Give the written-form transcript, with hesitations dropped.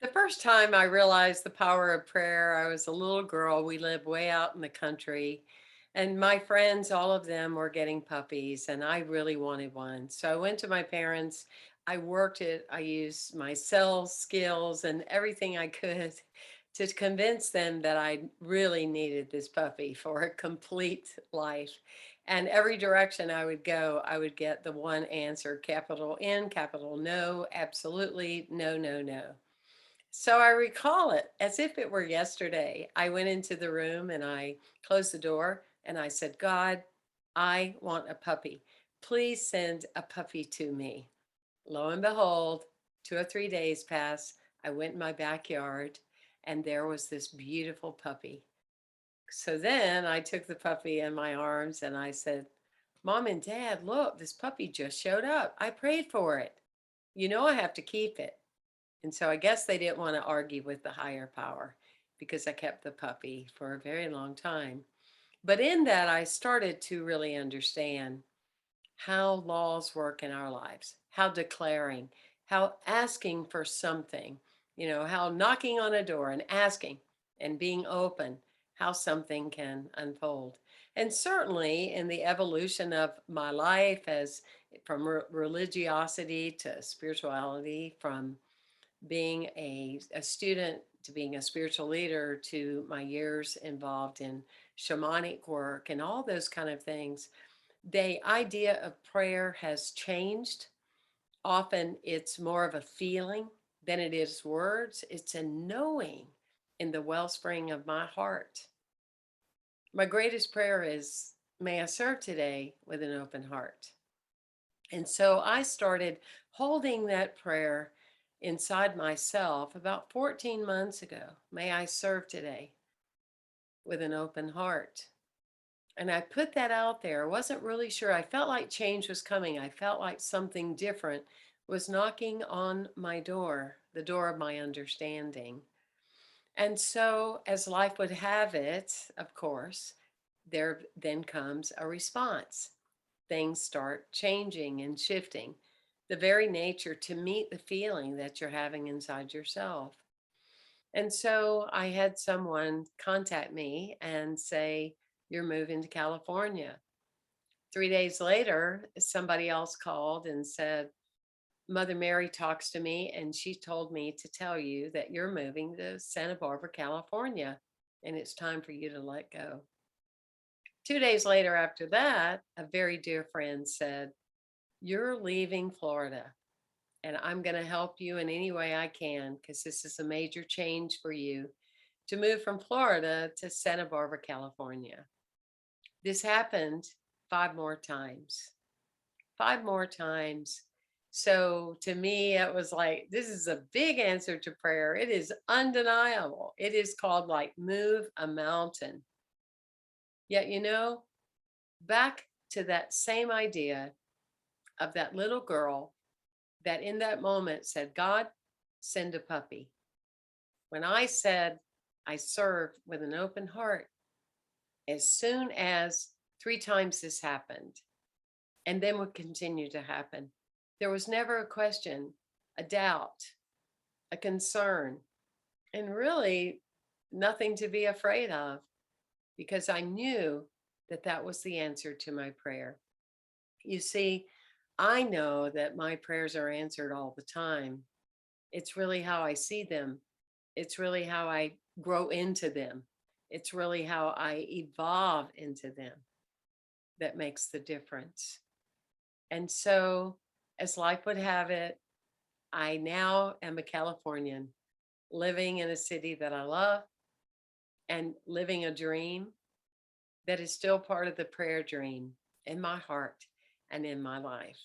The first time I realized the power of prayer, I was a little girl. We lived way out in the country, and my friends, all of them were getting puppies, and I really wanted one. So I went to my parents. I worked it. I used my sales skills and everything I could to convince them that I really needed this puppy for a complete life. And every direction I would go, I would get the one answer: capital N, capital no, absolutely, no, no, no. So I recall it as if it were yesterday. I went into the room and I closed the door and I said, God, I want a puppy. Please send a puppy to me. Lo and behold, 2 or 3 days passed. I went in my backyard and there was this beautiful puppy. So then I took the puppy in my arms and I said, Mom and Dad, look, this puppy just showed up. I prayed for it. You know, I have to keep it. And so I guess they didn't want to argue with the higher power because I kept the puppy for a very long time. But in that, I started to really understand how laws work in our lives, how declaring, how asking for something, how knocking on a door and asking and being open, how something can unfold. And certainly in the evolution of my life, as from religiosity to spirituality, from being a student to being a spiritual leader to my years involved in shamanic work and all those kind of things, the idea of prayer has changed. Often it's more of a feeling than it is words. It's a knowing in the wellspring of my heart. My greatest prayer is, may I serve today with an open heart. And so I started holding that prayer inside myself about 14 months ago. May I serve today with an open heart. And I put that out there. I wasn't really sure. I felt like change was coming. I felt like something different was knocking on my door, the door of my understanding. And so, as life would have it, of course, there then comes a response. Things start changing and shifting. The very nature to meet the feeling that you're having inside yourself. And so I had someone contact me and say, you're moving to California. 3 days later, somebody else called and said, Mother Mary talks to me and she told me to tell you that you're moving to Santa Barbara, California, and it's time for you to let go. 2 days later, after that, a very dear friend said, you're leaving Florida, and I'm going to help you in any way I can because this is a major change for you to move from Florida to Santa Barbara, California. This happened 5 more times, 5 more times. So to me, it was like, this is a big answer to prayer. It is undeniable. It is called like move a mountain. Yet, back to that same idea of that little girl that in that moment said, God, send a puppy. When I said I served with an open heart, as soon as 3 times this happened, and then would continue to happen, there was never a question, a doubt, a concern, and really nothing to be afraid of because I knew that that was the answer to my prayer. You see, I know that my prayers are answered all the time. It's really how I see them. It's really how I grow into them. It's really how I evolve into them that makes the difference. And so, as life would have it, I now am a Californian living in a city that I love and living a dream that is still part of the prayer dream in my heart and in my life.